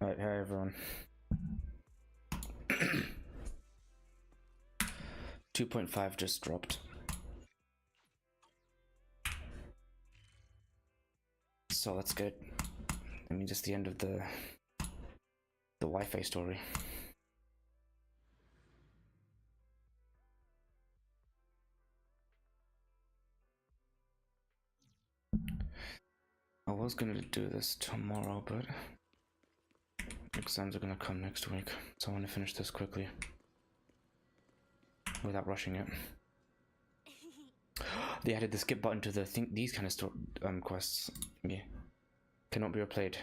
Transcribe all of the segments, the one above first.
Alright, hi everyone. 2.5 just dropped. So that's good. I mean, just the end of the Wi-Fi story. I was gonna do this tomorrow, but exams are gonna come next week, so I want to finish this quickly without rushing it. They added the skip button to the these kind of quests. Yeah, cannot be replayed.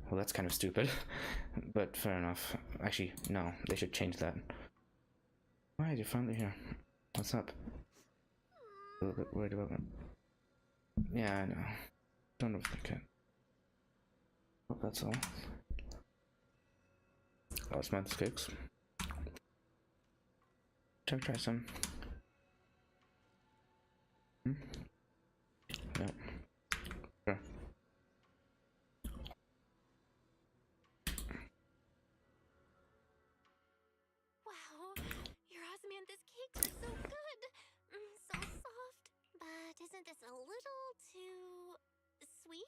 Well, that's kind of stupid, but fair enough. Actually, no, they should change that. Why are you finally here? What's up? A little bit worried about it. Yeah, I know. Don't overthink it. Hope that's all. Oh, Samantha's cakes. Try some. Yeah. Sure. Wow, your osmanthus cakes are so good. So soft. But isn't this a little too sweet?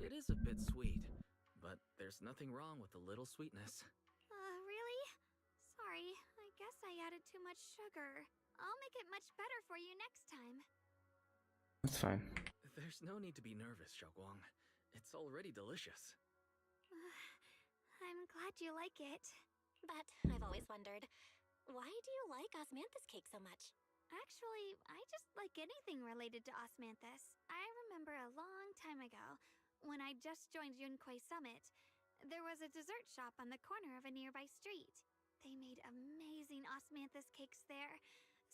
It is a bit sweet, but there's nothing wrong with a little sweetness. Really? Sorry, I guess I added too much sugar. I'll make it much better for you next time. That's fine. There's no need to be nervous, Xiaoguang. It's already delicious. I'm glad you like it. But I've always wondered, why do you like osmanthus cake so much? Actually, I just like anything related to osmanthus. I remember a long time ago, when I just joined Yunquay Summit, there was a dessert shop on the corner of a nearby street. They made amazing osmanthus cakes there,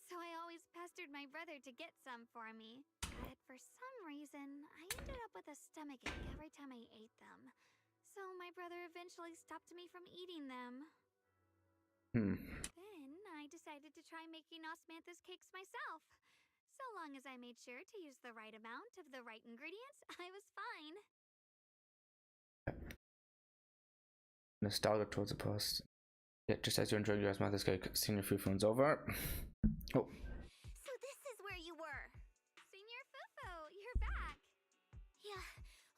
so I always pestered my brother to get some for me. But for some reason, I ended up with a stomachache every time I ate them. So my brother eventually stopped me from eating them. Then I decided to try making osmanthus cakes myself. So long as I made sure to use the right amount of the right ingredients, I was fine. Nostalgia towards the past. Yeah, just as you're enjoying your osmosis cake, senior food phone's over. Oh. So this is where you were. Senior Fufu, you're back. Yeah,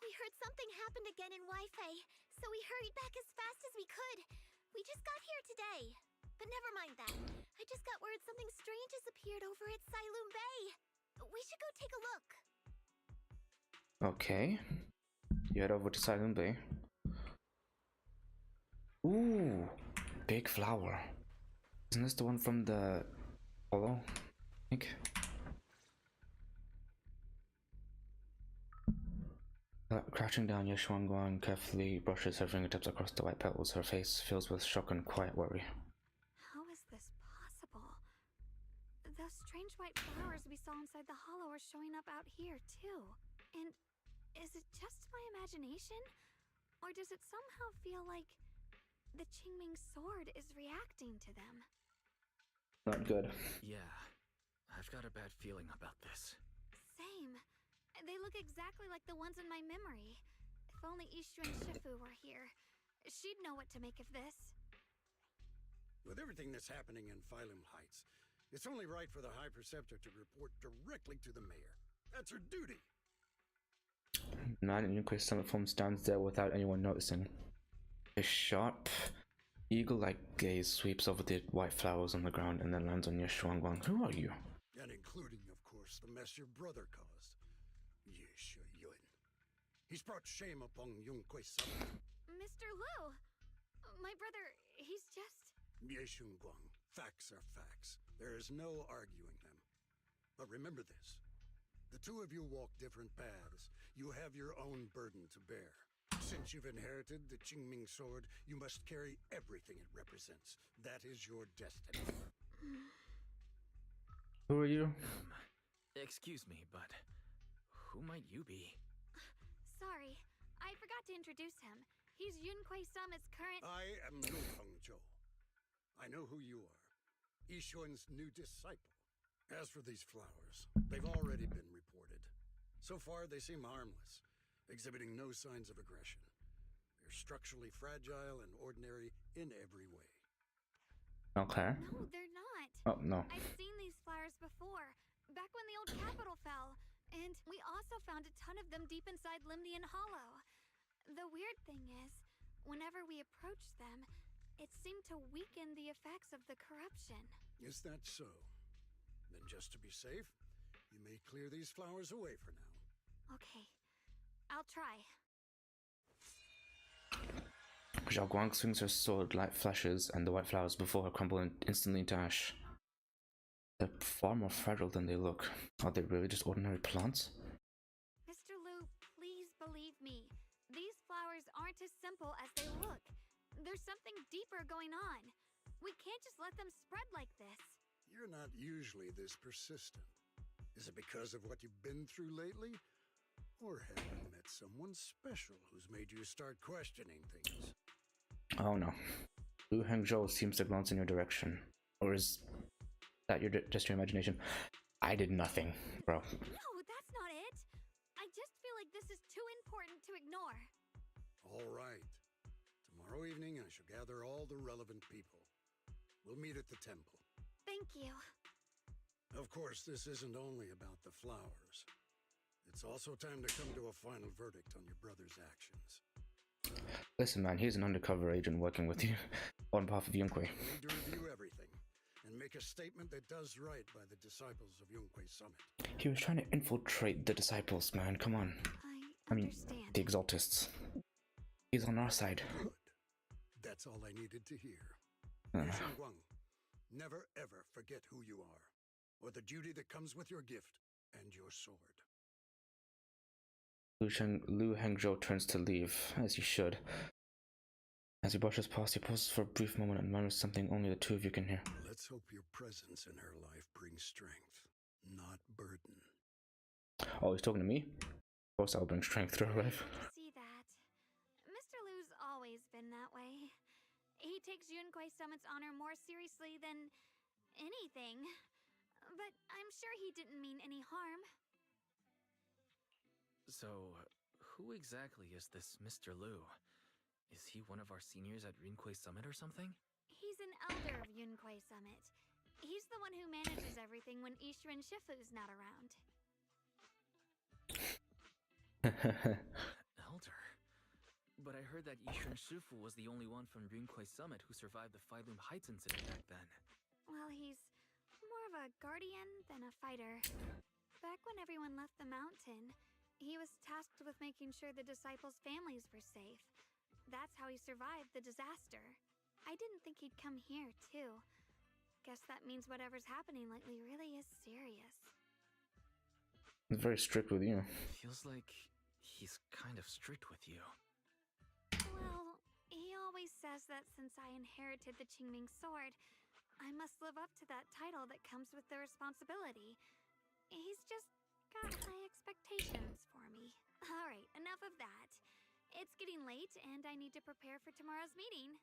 we heard something happened again in WAIFEI, so we hurried back as fast as we could. We just got here today. But never mind that. I just got word something strange has appeared over at Sailoon Bay. We should go take a look. Okay. You head over to Silent Bay. Ooh, big flower. Isn't this the one from the hollow? I think. Crouching down, Yeshuangguang carefully brushes her fingertips across the white petals. Her face fills with shock and quiet worry. How is this possible? Those strange white flowers we saw inside the hollow are showing up out here, too. And is it just my imagination? Or does it somehow feel like the Qingming sword is reacting to them? Not good. Yeah, I've got a bad feeling about this. Same. They look exactly like the ones in my memory. If only Ishu and Shifu were here. She'd know what to make of this. With everything that's happening in Phylum Heights, it's only right for the High Preceptor to report directly to the mayor. That's her duty. Man in Yunquay Summit form stands there without anyone noticing. A sharp, eagle-like gaze sweeps over the white flowers on the ground and then lands on Yeshuangguang. Who are you? And including, of course, the mess your brother caused. Yeshu Yun. He's brought shame upon Yunquay Summit. Mr. Liu! My brother, he's just... Yeshunguang, facts are facts. There is no arguing them. But remember this. The two of you walk different paths. You have your own burden to bear. Since you've inherited the Qingming sword, you must carry everything it represents. That is your destiny. Who are you? Excuse me, but who might you be? Sorry, I forgot to introduce him. He's Yunquay Summit's current... I am Lu Fengzhou. I know who you are. Yishuan's new disciple. As for these flowers, they've already been reported. So far, they seem harmless, exhibiting no signs of aggression. They're structurally fragile and ordinary in every way. Okay. No, they're not. Oh, no. I've seen these flowers before, back when the old capital fell. And we also found a ton of them deep inside Limnian Hollow. The weird thing is, whenever we approached them, it seemed to weaken the effects of the corruption. Is that so? Then just to be safe, you may clear these flowers away for now. Okay, I'll try. Zhao Guang swings her sword, light flashes, and the white flowers before her crumble instantly into ash. They're far more fragile than they look. Are they really just ordinary plants? Mr. Liu, please believe me. These flowers aren't as simple as they look. There's something deeper going on. We can't just let them spread like this. You're not usually this persistent. Is it because of what you've been through lately? Or have you met someone special who's made you start questioning things? Oh no. Lu Hengzhou seems to glance in your direction. Or is that just your imagination? I did nothing, bro. No, that's not it. I just feel like this is too important to ignore. All right. Tomorrow evening, I shall gather all the relevant people. We'll meet at the temple. Thank you. Of course, this isn't only about the flowers. It's also time to come to a final verdict on your brother's actions. Listen, man, he's an undercover agent working with you on behalf of Yunque. We need to review everything and make a statement that does right by the disciples of Yunque Summit. He was trying to infiltrate the disciples, man. Come on. I understand. The Exaltists. He's on our side. Good. That's all I needed to hear. Uh. Yushan Guang, never ever forget who you are, or the duty that comes with your gift and your sword. Lu Hengzhou turns to leave, as he should. As he brushes past, he pauses for a brief moment and murmurs something only the two of you can hear. Let's hope your presence in her life brings strength, not burden. Oh, he's talking to me? Of course I'll bring strength to her life. I see that. Mr. Liu's always been that way. He takes Yunque Summit's honor more seriously than anything. But I'm sure he didn't mean any harm. So, who exactly is this Mr. Liu? Is he one of our seniors at Yunque Summit or something? He's an elder of Yunque Summit. He's the one who manages everything when Ishirin Shifu's not around. Elder? But I heard that Ishirin Shifu was the only one from Yunque Summit who survived the Phylum Heights incident back then. Well, he's more of a guardian than a fighter. Back when everyone left the mountain, he was tasked with making sure the disciples' families were safe. That's how he survived the disaster. I didn't think he'd come here, too. Guess that means whatever's happening lately really is serious. He's very strict with you. Feels like he's kind of strict with you. Well, he always says that since I inherited the Qingming sword, I must live up to that title that comes with the responsibility. He's just got high expectations for me. Alright, enough of that. It's getting late, and I need to prepare for tomorrow's meeting.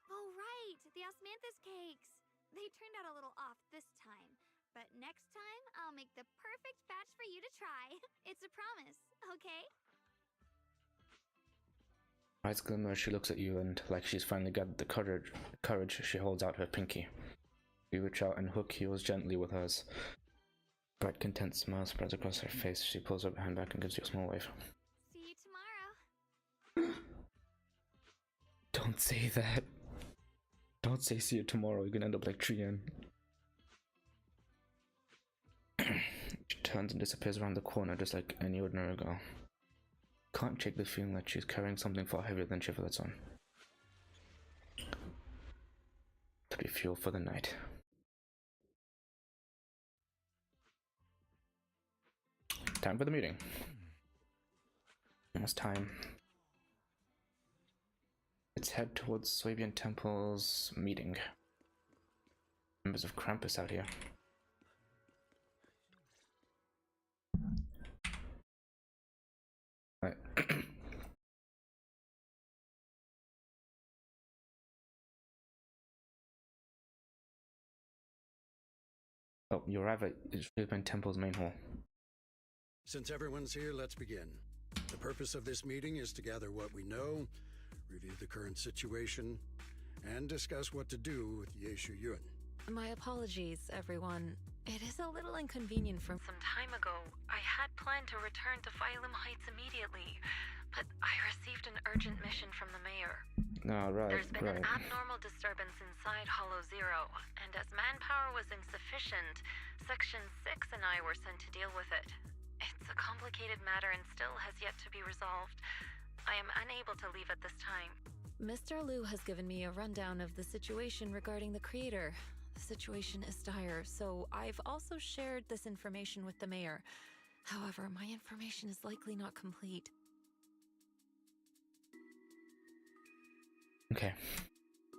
Oh, right! The osmanthus cakes! They turned out a little off this time. But next time, I'll make the perfect batch for you to try. It's a promise, okay? Eyes glimmer as she looks at you, and like she's finally gathered the courage, she holds out her pinky. You reach out and hook yours gently with hers. Bright, content smile spreads across her face. She pulls her hand back and gives you a small wave. See you tomorrow. Don't say that. Don't say see you tomorrow. You're gonna end up like Trian. She turns and disappears around the corner just like any ordinary girl. Can't shake the feeling that she's carrying something far heavier than Chivalets on. To be fuel for the night. Time for the meeting. Almost time. Let's head towards Swabian Temple's meeting. Members of Krampus out here. Right. Oh, you arrive at Swabian Temple's main hall. Since everyone's here, let's begin. The purpose of this meeting is to gather what we know, review the current situation, and discuss what to do with Yeshu Yun. My apologies, everyone. It is a little inconvenient from some time ago. I had planned to return to Phylum Heights immediately, but I received an urgent mission from the mayor. Oh, right, There's been right. an abnormal disturbance inside Hollow Zero, and as manpower was insufficient, Section 6 and I were sent to deal with it. It's a complicated matter and still has yet to be resolved. I am unable to leave at this time. Mr. Liu has given me a rundown of the situation regarding the creator. The situation is dire, so I've also shared this information with the mayor. However, my information is likely not complete. Okay.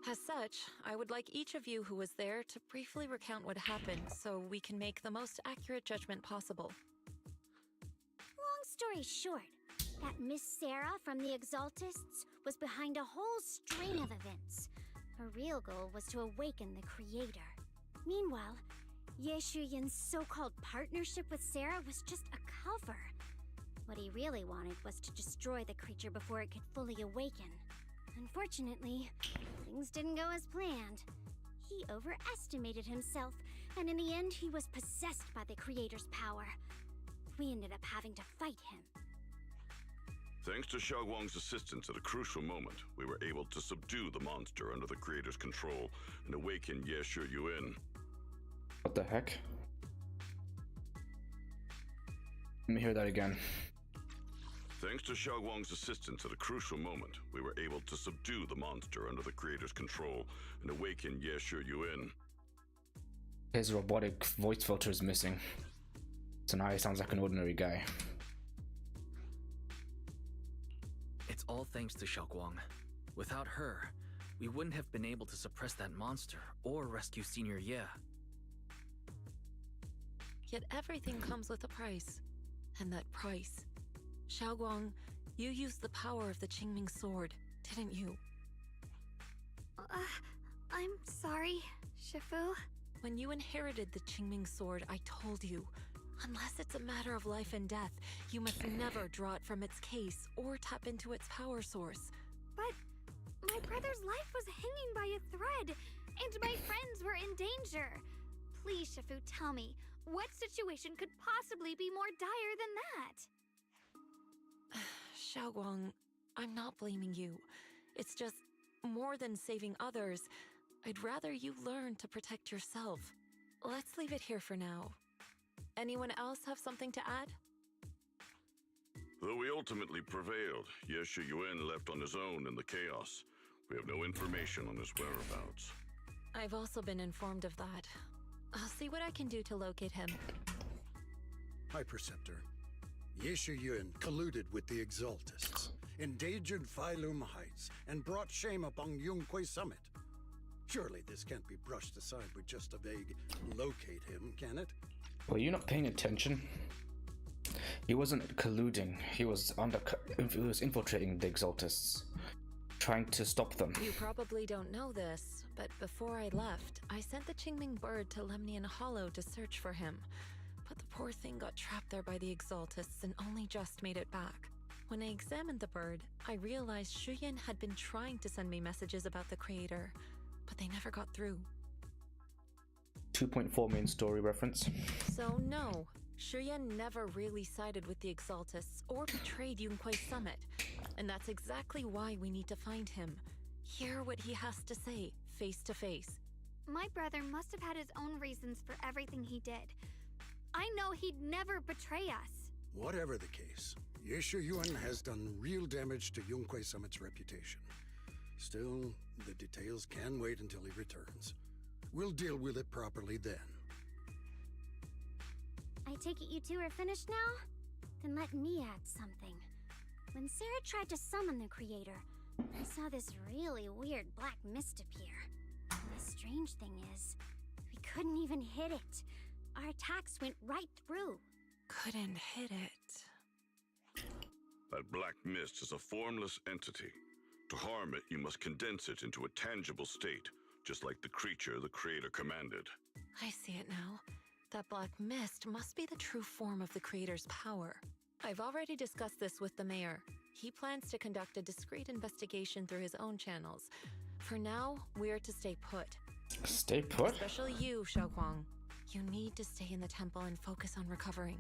As such, I would like each of you who was there to briefly recount what happened so we can make the most accurate judgment possible. Long story short, that Miss Sarah from the Exaltists was behind a whole string of events. Her real goal was to awaken the creator. Meanwhile, Yeshu Yun's so-called partnership with Sarah was just a cover. What he really wanted was to destroy the creature before it could fully awaken. Unfortunately, things didn't go as planned. He overestimated himself, and in the end he was possessed by the creator's power. We ended up having to fight him. Thanks to Xiaoguang's assistance at a crucial moment, we were able to subdue the monster under the creator's control and awaken Yeshu Yun. What the heck? Let me hear that again. Thanks to Xiaoguang's assistance at a crucial moment, we were able to subdue the monster under the creator's control and awaken Yeshu Yun. His robotic voice filter is missing, so now he sounds like an ordinary guy. It's all thanks to Xiaoguang. Without her, we wouldn't have been able to suppress that monster or rescue Senior Ye. Yet everything comes with a price. And that price... Xiaoguang, you used the power of the Qingming sword, didn't you? I'm sorry, Shifu. When you inherited the Qingming sword, I told you, unless it's a matter of life and death, you must never draw it from its case or tap into its power source. But my brother's life was hanging by a thread, and my friends were in danger. Please, Shifu, tell me, what situation could possibly be more dire than that? Xiaoguang, I'm not blaming you. It's just, more than saving others, I'd rather you learn to protect yourself. Let's leave it here for now. Anyone else have something to add? Though we ultimately prevailed, Yeshu Yun left on his own in the chaos. We have no information on his whereabouts. I've also been informed of that. I'll see what I can do to locate him. Hi, Preceptor. Yeshu Yun colluded with the Exaltists, endangered Phylum Heights, and brought shame upon Yunquay Summit. Surely this can't be brushed aside with just a vague locate him, can it? Were you not paying attention? He wasn't colluding. He was infiltrating the Exaltists, trying to stop them. You probably don't know this, but before I left, I sent the Qingming bird to Lemnian Hollow to search for him. But the poor thing got trapped there by the Exaltists and only just made it back. When I examined the bird, I realized Shuyan had been trying to send me messages about the creator, but they never got through. 2.4 main story reference. So no, Shuyan never really sided with the Exaltists or betrayed Yunquay Summit. And that's exactly why we need to find him. Hear what he has to say, face to face. My brother must have had his own reasons for everything he did. I know he'd never betray us. Whatever the case, Yeshu Yun has done real damage to Yunquay Summit's reputation. Still, the details can wait until he returns. We'll deal with it properly then. I take it you two are finished now? Then let me add something. When Sarah tried to summon the creator, I saw this really weird black mist appear. The strange thing is, we couldn't even hit it. Our attacks went right through. Couldn't hit it. That black mist is a formless entity. To harm it, you must condense it into a tangible state, just like the creature the creator commanded. I see it now. that black mist must be the true form of the creator's power. I've already discussed this with the mayor. He plans to conduct a discreet investigation through his own channels. For now, we're to stay put. Stay put? Especially you, Xiaoguang. You need to stay in the temple and focus on recovering.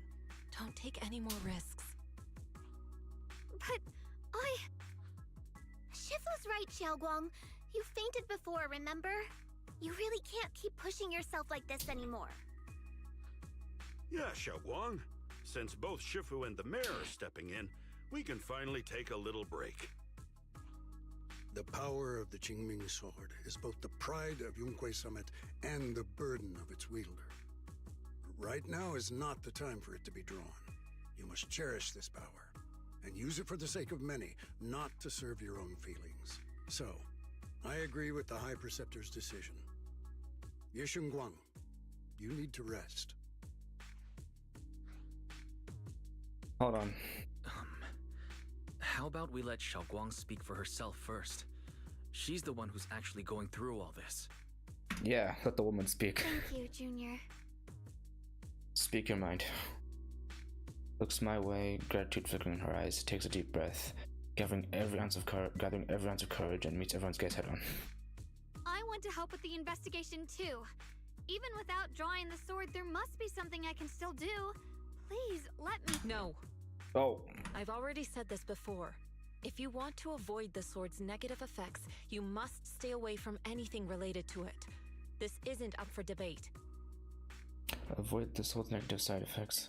Don't take any more risks. But Shifu's right, Xiaoguang. You fainted before, remember? You really can't keep pushing yourself like this anymore. Yeah, Xiaoguang. Since both Shifu and the mayor are stepping in, we can finally take a little break. The power of the Qingming sword is both the pride of Yunque Summit and the burden of its wielder. Right now is not the time for it to be drawn. You must cherish this power, and use it for the sake of many, not to serve your own feelings. So, I agree with the High Preceptor's decision. Yishun Guang, you need to rest. Hold on. How about we let Xiaoguang speak for herself first? She's the one who's actually going through all this. Yeah, let the woman speak. Thank you, Junior. Speak your mind. Looks my way, gratitude flickering in her eyes, takes a deep breath, gathering every ounce of courage, and meets everyone's gaze head on. I want to help with the investigation too. Even without drawing the sword, there must be something I can still do. Please, let me— No. Oh. I've already said this before. If you want to avoid the sword's negative effects, you must stay away from anything related to it. This isn't up for debate. Avoid the sword's negative side effects.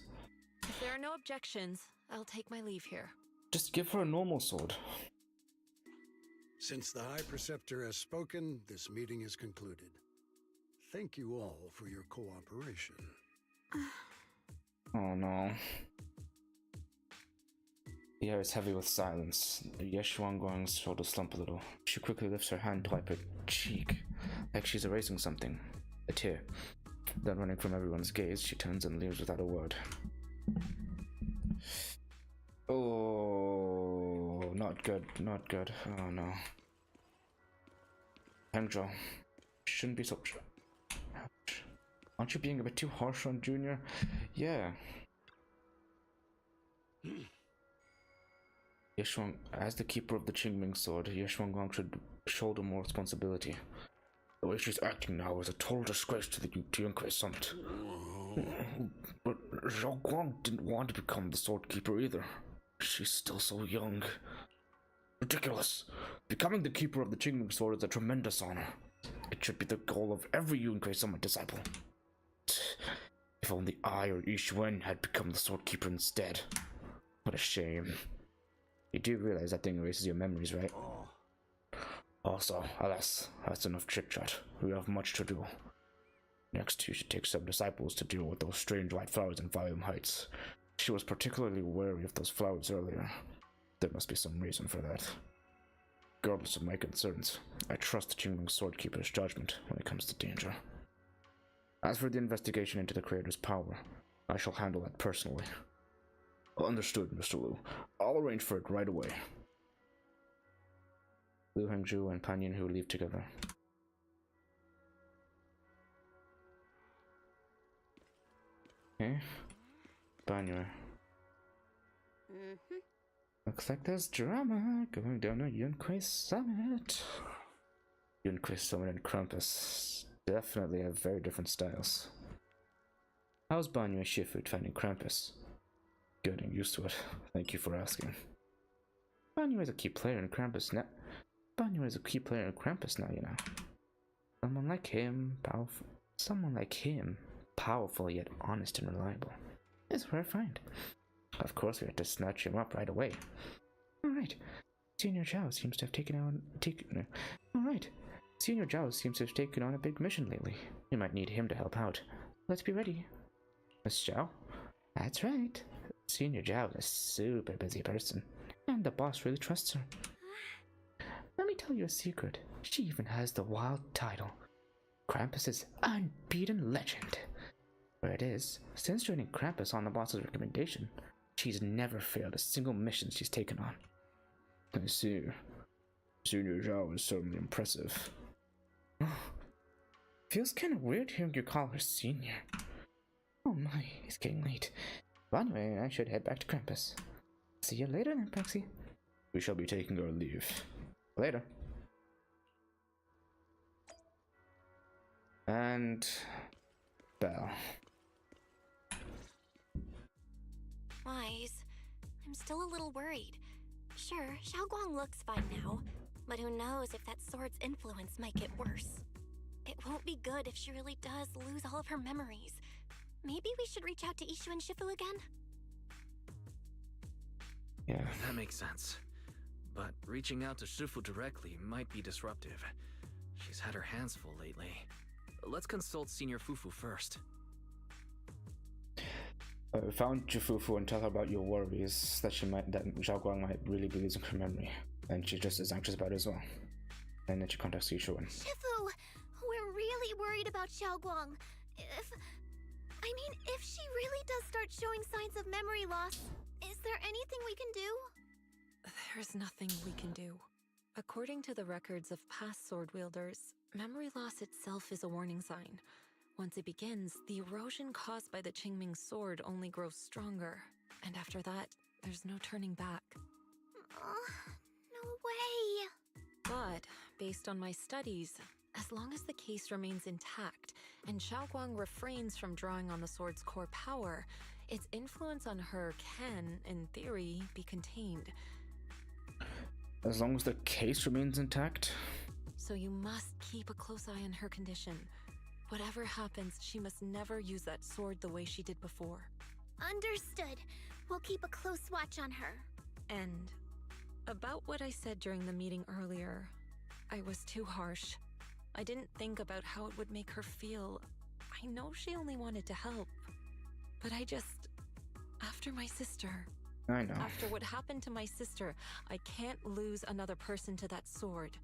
If there are no objections, I'll take my leave here. Just give her a normal sword. Since the High Preceptor has spoken, this meeting is concluded. Thank you all for your cooperation. Oh no. The air is heavy with silence. Yeshuangguang's shoulders slump a little. She quickly lifts her hand to wipe her cheek, like she's erasing something. A tear. Then, running from everyone's gaze, she turns and leaves without a word. Oh, not good, not good. Oh no. Hangzhou, shouldn't be so. Ouch. Aren't you being a bit too harsh on Junior? Yeah. Yeshuang, as the keeper of the Qingming sword, Yeshuangguang should shoulder more responsibility. The way she's acting now is a total disgrace to the Yunque Summit. But Zhao Guang didn't want to become the sword keeper either. She's still so young. Ridiculous. Becoming the keeper of the Qingming sword is a tremendous honor. It should be the goal of every Yunque Summit disciple. If only I or Yixuan had become the sword keeper instead. What a shame. You do realize that thing erases your memories, right? Also, alas, that's enough chit-chat. We have much to do. Next, you should take some disciples to deal with those strange white flowers in Volume Heights. She was particularly wary of those flowers earlier. There must be some reason for that. Regardless of my concerns, I trust the Qingming Swordkeeper's judgment when it comes to danger. As for the investigation into the Creator's power, I shall handle that personally. Understood, Mr. Liu. I'll arrange for it right away. Liu Hangzhou and Pan Yinhu leave together. Okay. Banyo. Looks like there's drama going down at Yunque Summit. Yunque Summit and Krampus definitely have very different styles. How's Banyo and Shifu finding Krampus? Getting used to it. Thank you for asking. Banyo is a key player in Krampus now. Banyo is a key player in Krampus now, you know. Someone like him, powerful yet honest and reliable, is rare find. Of course, we had to snatch him up right away. Alright, Senior Zhao seems to have taken on a big mission lately. We might need him to help out. Let's be ready. Miss Zhao? That's right. Senior Zhao is a super busy person, and the boss really trusts her. Let me tell you a secret. She even has the wild title, Krampus's Unbeaten Legend. Where it is, since joining Krampus on the boss's recommendation, she's never failed a single mission she's taken on. I see. Senior Zhao is certainly impressive. Feels kinda weird hearing you call her senior. Oh my, it's getting late. Well, anyway, I should head back to campus. See you later then, Paxi. We shall be taking our leave. Later. And bell. Wise, I'm still a little worried. Sure, Xiaoguang looks fine now, but who knows if that sword's influence might get worse. It won't be good if she really does lose all of her memories. Maybe we should reach out to Ishu and Shifu again? Yeah. That makes sense. But reaching out to Shifu directly might be disruptive. She's had her hands full lately. Let's consult Senior Fufu first. Found Jufufu and tell her about your worries that Xiaoguang might really be losing her memory, and she's just as anxious about it as well. And then she contacts Ishu and Shifu, we're really worried about Xiaoguang. If she really does start showing signs of memory loss, is there anything we can do? There's nothing we can do. According to the records of past sword wielders, memory loss itself is a warning sign. Once it begins, the erosion caused by the Qingming sword only grows stronger. And after that, there's no turning back. No way! But, based on my studies, as long as the case remains intact, and Xiaoguang refrains from drawing on the sword's core power, its influence on her can, in theory, be contained. as long as the case remains intact. So you must keep a close eye on her condition. Whatever happens, she must never use that sword the way she did before. Understood. We'll keep a close watch on her. And about what I said during the meeting earlier, I was too harsh. I didn't think about how it would make her feel. I know she only wanted to help, but after my sister. I know. After what happened to my sister, I can't lose another person to that sword.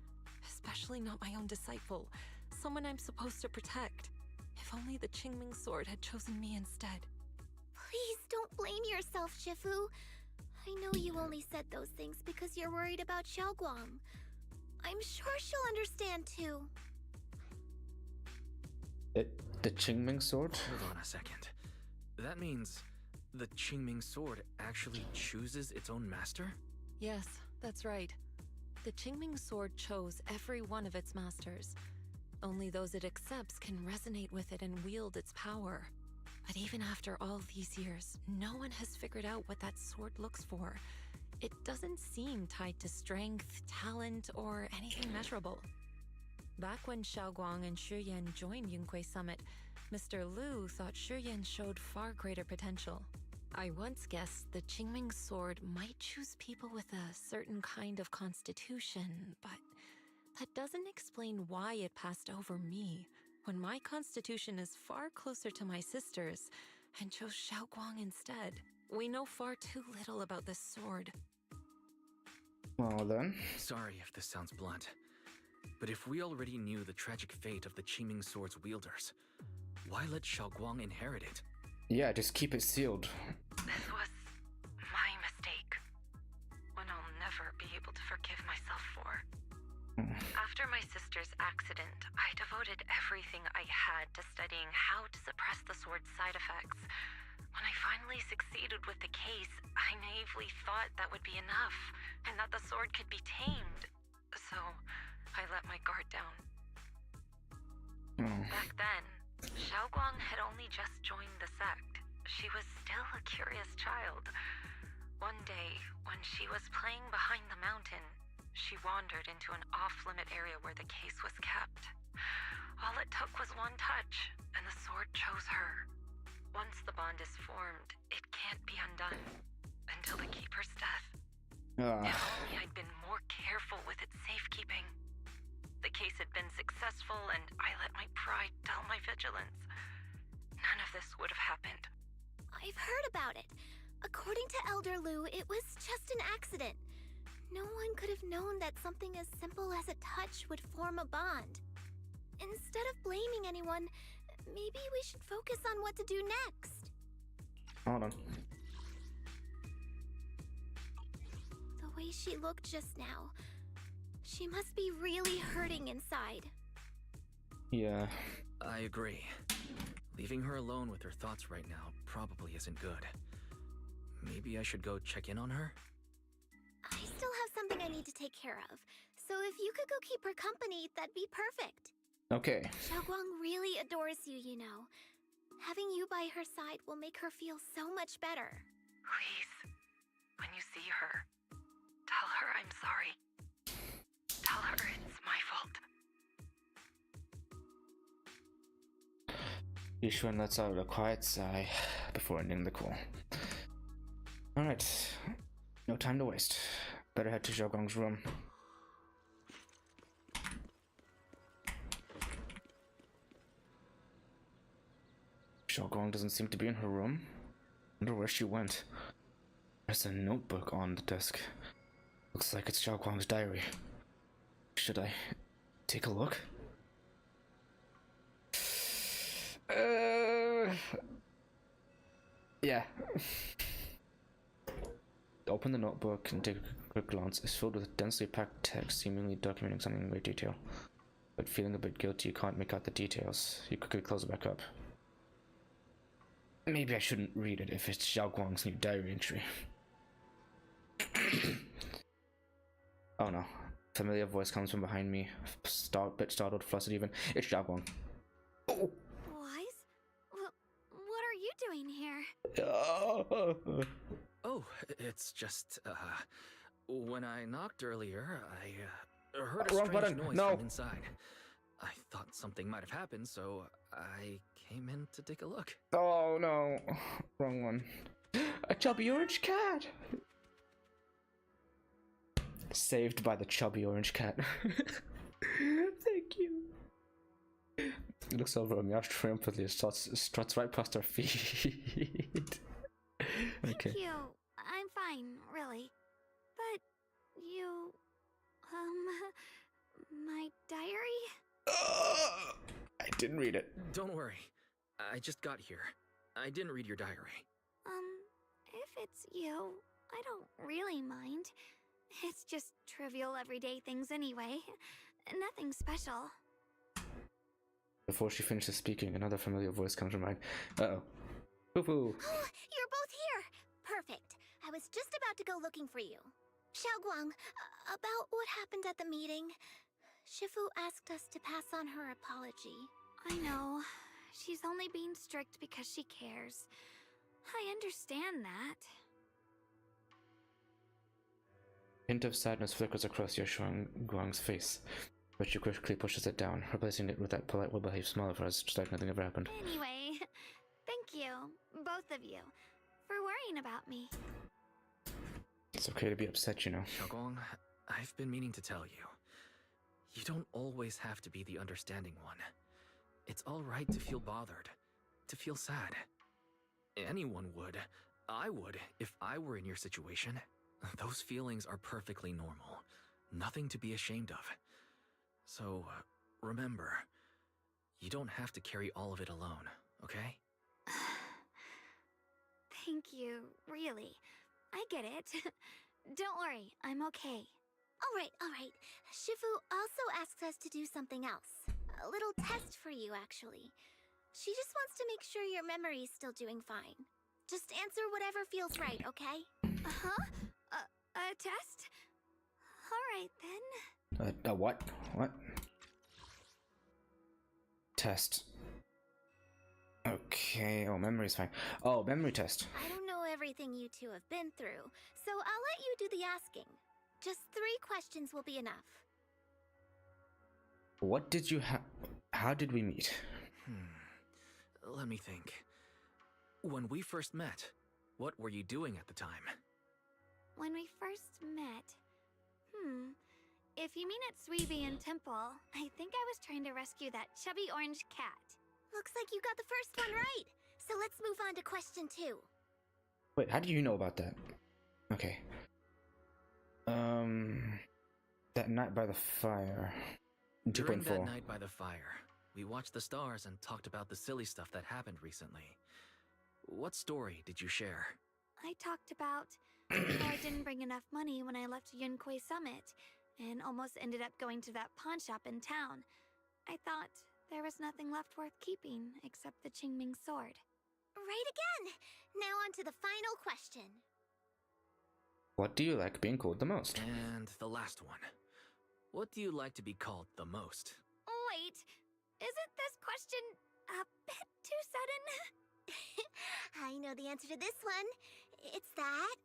Especially not my own disciple, someone I'm supposed to protect. If only the Qingming sword had chosen me instead. Please don't blame yourself, Shifu. I know you only said those things because you're worried about Xiaoguang. I'm sure she'll understand too. The Qingming sword? Hold on a second. That means the Qingming sword actually chooses its own master? Yes, that's right. The Qingming sword chose every one of its masters. Only those it accepts can resonate with it and wield its power. But even after all these years, no one has figured out what that sword looks for. It doesn't seem tied to strength, talent, or anything measurable. Back when Xiaoguang and Shiyan joined Yunque Summit, Mr. Liu thought Shiyan showed far greater potential. I once guessed the Qingming sword might choose people with a certain kind of constitution, but that doesn't explain why it passed over me, when my constitution is far closer to my sister's, and chose Xiaoguang instead. We know far too little about this sword. Well then. Sorry if this sounds blunt, but if we already knew the tragic fate of the Qingming sword's wielders, why let Xiaoguang inherit it? Yeah, just keep it sealed. This was my mistake. One I'll never be able to forgive myself for. After my sister's accident, I devoted everything I had to studying how to suppress the sword's side effects. When I finally succeeded with the case, I naively thought that would be enough, and that the sword could be tamed. So, I let my guard down. Back then, Xiaoguang had only just joined the sect. She was still a curious child. One day, when she was playing behind the mountain, she wandered into an off-limit area where the case was kept. All it took was one touch, and the sword chose her. Once the bond is formed, it can't be undone until the keeper's death. If only I'd been more careful with its safekeeping. The case had been successful, and I let my pride dull my vigilance. None of this would have happened. I've heard about it. According to Elder Liu, it was just an accident. No one could have known that something as simple as a touch would form a bond. Instead of blaming anyone, maybe we should focus on what to do next. Hold on. The way she looked just now, she must be really hurting inside. Yeah. I agree. Leaving her alone with her thoughts right now probably isn't good. Maybe I should go check in on her? I still have something I need to take care of, so if you could go keep her company, that'd be perfect. Okay. Xiaoguang really adores you, you know. Having you by her side will make her feel so much better. Please, when you see her, tell her I'm sorry. Tell her it's my fault. Yushuan lets out a quiet sigh before ending the call. Alright, no time to waste. Better head to Xiaoguang's room. Xiaoguang doesn't seem to be in her room. Wonder where she went. There's a notebook on the desk. Looks like it's Xiaoguang's diary. Should I take a look? Yeah. Open the notebook and take a quick glance. It's filled with densely packed text, seemingly documenting something in great detail. But feeling a bit guilty, you can't make out the details. You quickly close it back up. Maybe I shouldn't read it if it's Xiao Guang's new diary entry. Oh no. Familiar voice comes from behind me. Bit startled, flustered even. It's Xiao Guang. Oh! Wise? What are you doing here? Oh, it's just, when I knocked earlier, I heard a Wrong strange button. noise No. from inside. I thought something might have happened, so I came in to take a look. Oh no. Wrong one. A chubby orange cat! Saved by the chubby orange cat. Thank you. He looks over at me triumphantly and struts right past our feet. Thank Okay. you. I'm fine, really. But you... my diary? I didn't read it. Don't worry. I just got here. I didn't read your diary. If it's you, I don't really mind. It's just trivial everyday things anyway. Nothing special. Before she finishes speaking, another familiar voice comes to mind. Uh-oh. Foo-foo. Oh, you're both here! Perfect. I was just about to go looking for you. Xiaoguang, about what happened at the meeting. Shifu asked us to pass on her apology. I know. She's only being strict because she cares. I understand that. Hint of sadness flickers across Yushuan Guang's face, but she quickly pushes it down, replacing it with that polite, well-behaved smile of hers, just like nothing ever happened. Anyway, thank you, both of you, for worrying about me. It's okay to be upset, you know. Xiaoguang, I've been meaning to tell you. You don't always have to be the understanding one. It's alright to feel bothered, to feel sad. Anyone would. I would, if I were in your situation. Those feelings are perfectly normal. Nothing to be ashamed of. So, remember, you don't have to carry all of it alone, okay? Thank you, really. I get it. Don't worry, I'm okay. Alright. Shifu also asks us to do something else. A little test for you, actually. She just wants to make sure your memory's still doing fine. Just answer whatever feels right, okay? Uh-huh? A test? Alright, then. What? What? Test. Okay, oh, memory's fine. Oh, memory test. I don't know everything you two have been through, so I'll let you do the asking. Just 3 questions will be enough. What did you how did we meet? Let me think. When we first met, what were you doing at the time? When we first met... If you mean at Suibian Temple, I think I was trying to rescue that chubby orange cat. Looks like you got the first one right! So let's move on to question 2. Wait, how do you know about that? Okay. That night by the fire. During 2.4. that night by the fire, we watched the stars and talked about the silly stuff that happened recently. What story did you share? I talked about how I didn't bring enough money when I left Yunquei Summit, and almost ended up going to that pawn shop in town. I thought there was nothing left worth keeping except the Qingming sword. Right again! Now on to the final question. What do you like being called the most? And the last one. What do you like to be called the most? Wait, isn't this question a bit too sudden? I know the answer to this one. It's that.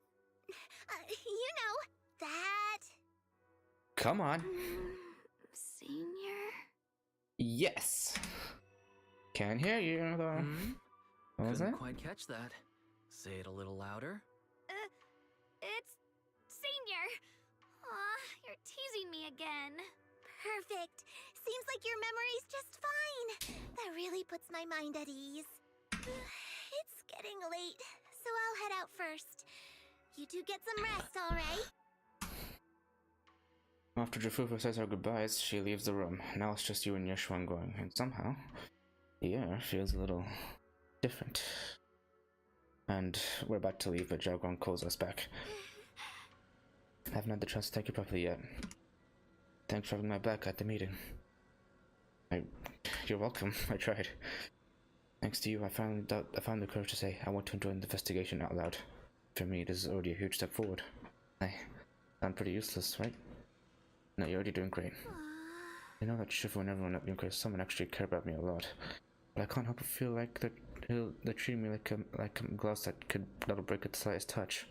You know, that. Come on. Senior? Yes. Can't hear you though. What was Couldn't that? quite catch that. Say it a little louder. It's Senior. Aw, you're teasing me again. Perfect. Seems like your memory's just fine. That really puts my mind at ease. It's getting late, so I'll head out first. You two get some rest, alright? After Jifufu says her goodbyes, she leaves the room. Now it's just you and Yeshuan going, and somehow the air feels a little different. And we're about to leave, but Zhaoguang calls us back. I haven't had the chance to thank you properly yet. Thanks for having my back at the meeting. You're welcome. I tried. Thanks to you, I found the courage to say I want to join the investigation out loud. For me, this is already a huge step forward. I'm pretty useless, right? No, you're already doing great. I know that Shifu and everyone at Yunkai someone actually care about me a lot, but I can't help but feel like they treat me like a glass that'll break at the slightest touch.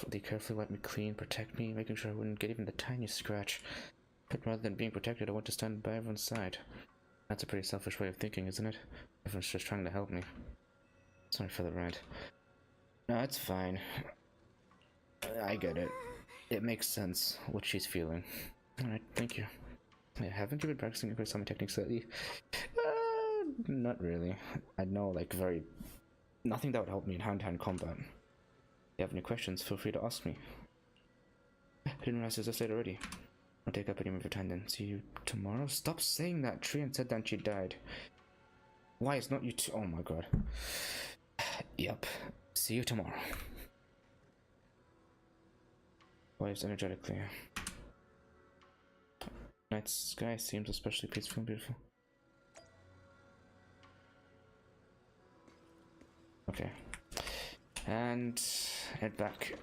They carefully wipe me clean, protect me, making sure I wouldn't get even the tiniest scratch. But rather than being protected, I want to stand by everyone's side. That's a pretty selfish way of thinking, isn't it? Everyone's just trying to help me. Sorry for the rant. No, it's fine. I get it. It makes sense what she's feeling. Alright, thank you. Yeah, haven't you been practicing your Kusami techniques lately? Not really. I know, like, nothing that would help me in hand-to-hand combat. If you have any questions, feel free to ask me. I didn't realize it was this late already. I'll take up any more of your time then. See you tomorrow? Stop saying that. Trian said that she died. Why, it's not you too? Oh my god. Yep. See you tomorrow. Waves energetically. Night sky seems especially peaceful and beautiful. Okay. And head back.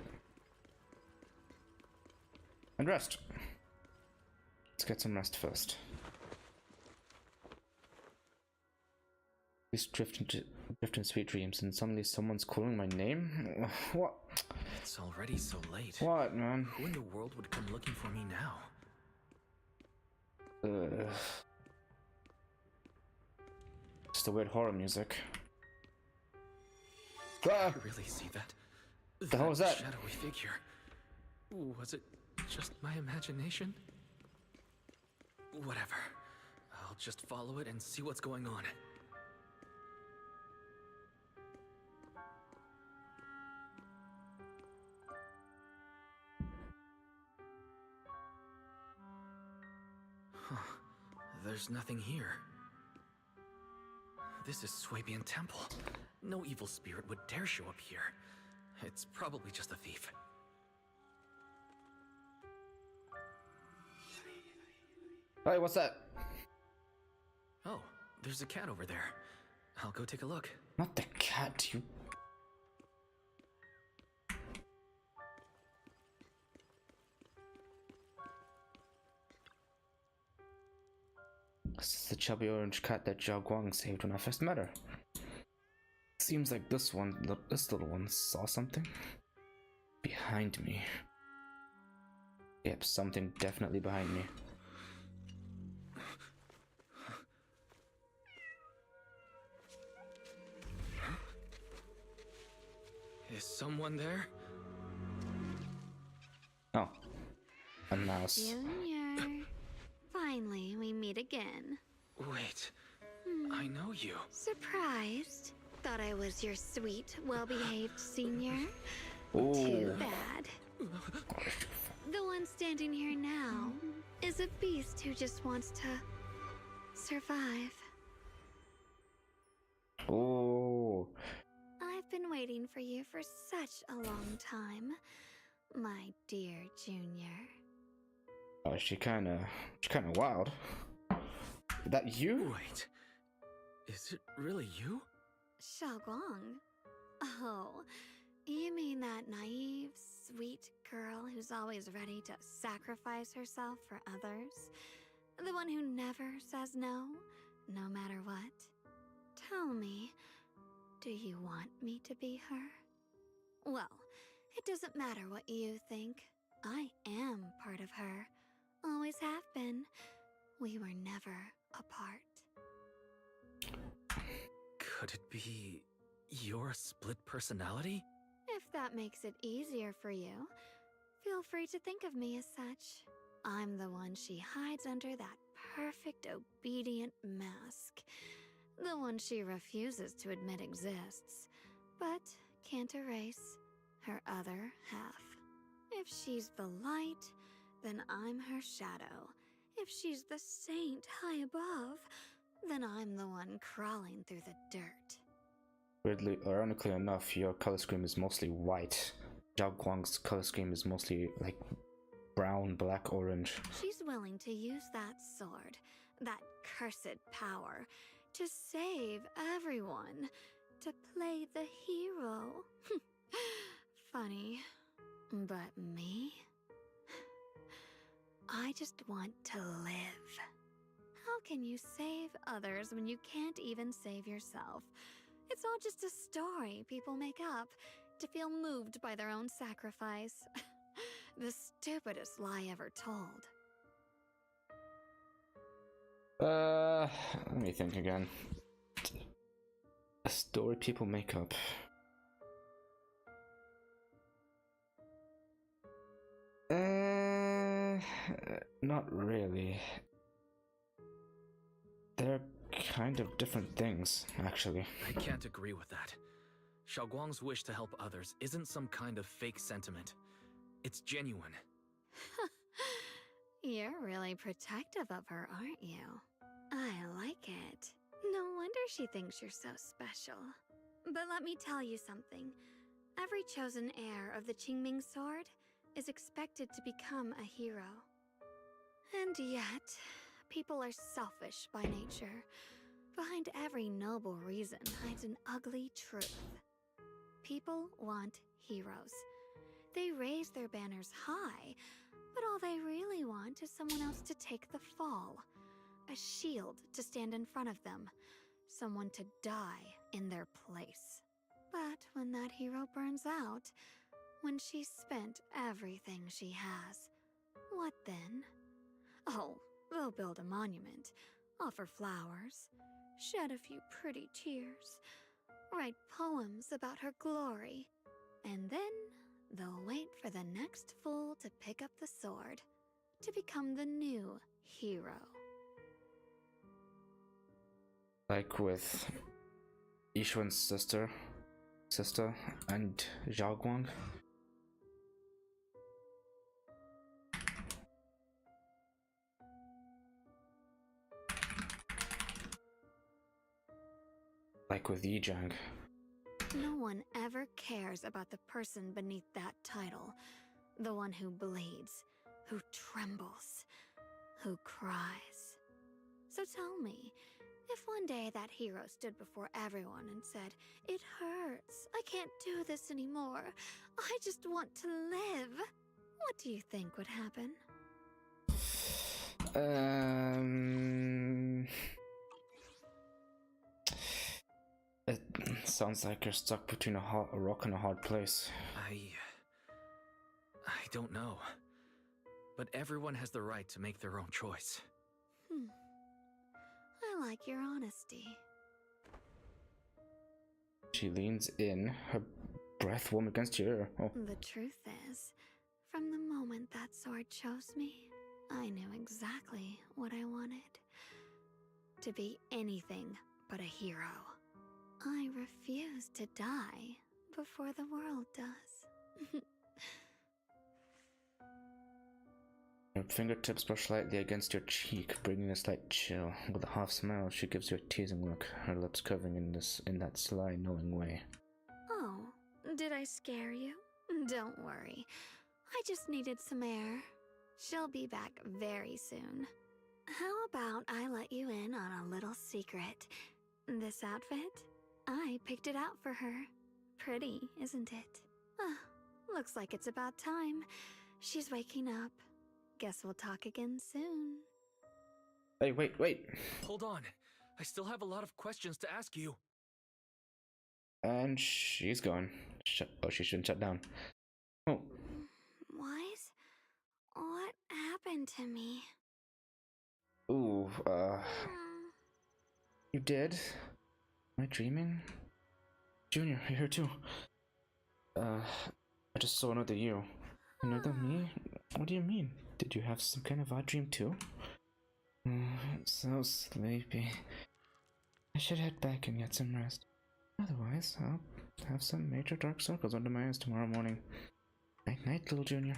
And rest. Let's get some rest first. Please drift in sweet dreams, and suddenly someone's calling my name? What? It's already so late. What, man? Who in the world would come looking for me now? Just the weird horror music. I really see that. The hell was that? Shadowy figure. Was it just my imagination? Whatever. I'll just follow it and see what's going on. Huh. There's nothing here. This is Swabian Temple. No evil spirit would dare show up here. It's probably just a thief. Hey, what's that? Oh, there's a cat over there. I'll go take a look. Not the cat, you... This is the chubby orange cat that Zhaoguang saved when I first met her. Seems like this little one saw something behind me. Yep, something definitely behind me. Is someone there? Oh, a mouse. Junior. Finally, we meet again. Wait, I know you. Surprised? Thought I was your sweet, well-behaved senior? Ooh. Too bad. The one standing here now is a beast who just wants to survive. Oh. I've been waiting for you for such a long time, my dear Junior. Oh, she kinda wild. That you? Wait. Is it really you? Xiaoguang? Oh, you mean that naive, sweet girl who's always ready to sacrifice herself for others? The one who never says no, no matter what? Tell me, do you want me to be her? Well, it doesn't matter what you think. I am part of her. Always have been. We were never apart. Could it be your split personality? If that makes it easier for you, feel free to think of me as such. I'm the one she hides under that perfect obedient mask. The one she refuses to admit exists, but can't erase her other half. If she's the light, then I'm her shadow. If she's the saint high above, then I'm the one crawling through the dirt. Weirdly, ironically enough, your color scheme is mostly white. Zhao Guang's color scheme is mostly like brown, black, orange. She's willing to use that sword, that cursed power, to save everyone, to play the hero. Funny. But me? I just want to live. How can you save others when you can't even save yourself? It's all just a story people make up to feel moved by their own sacrifice. The stupidest lie ever told. Let me think again. A story people make up. Not really. They're kind of different things, actually. I can't agree with that. Xiaoguang's wish to help others isn't some kind of fake sentiment. It's genuine. You're really protective of her, aren't you? I like it. No wonder she thinks you're so special. But let me tell you something. Every chosen heir of the Qingming sword is expected to become a hero. And yet, people are selfish by nature. Behind every noble reason hides an ugly truth. People want heroes. They raise their banners high, but all they really want is someone else to take the fall. A shield to stand in front of them. Someone to die in their place. But when that hero burns out, when she's spent everything she has, what then? Oh, they'll build a monument, offer flowers, shed a few pretty tears, write poems about her glory, and then they'll wait for the next fool to pick up the sword, to become the new hero. Like with Yishuan's sister, and Zhao Guang. Like with Yizhang. No one ever cares about the person beneath that title. The one who bleeds, who trembles, who cries. So tell me, if one day that hero stood before everyone and said, "It hurts, I can't do this anymore, I just want to live," what do you think would happen? It sounds like you're stuck between a rock and a hard place. I don't know. But everyone has the right to make their own choice. I like your honesty. She leans in, her breath warm against your ear. Oh. The truth is, from the moment that sword chose me, I knew exactly what I wanted. To be anything but a hero. I refuse to die before the world does. Her fingertips brush lightly against your cheek, bringing a slight chill. With a half smile, she gives you a teasing look, her lips curving in that sly, knowing way. Oh, did I scare you? Don't worry. I just needed some air. She'll be back very soon. How about I let you in on a little secret? This outfit? I picked it out for her. Pretty, isn't it? Looks like it's about time. She's waking up. Guess we'll talk again soon. Hey, wait. Hold on. I still have a lot of questions to ask you. And she's gone. Oh, she shouldn't shut down. Oh, Wise? What happened to me? ooh, you did? Am I dreaming? Junior, you're here too. I just saw another you. Another me? What do you mean? Did you have some kind of odd dream too? So sleepy. I should head back and get some rest. Otherwise, I'll have some major dark circles under my eyes tomorrow morning. Night night, little Junior.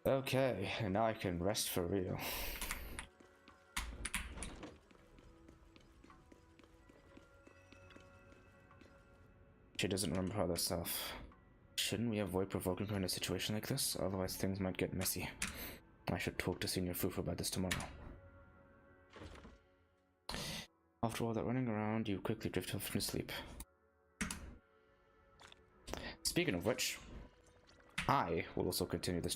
Okay, and now I can rest for real. She doesn't remember her other self. Shouldn't we avoid provoking her in a situation like this? Otherwise things might get messy. I should talk to Senior Fufu about this tomorrow. After all that running around, you quickly drift off into sleep. Speaking of which, I will also continue this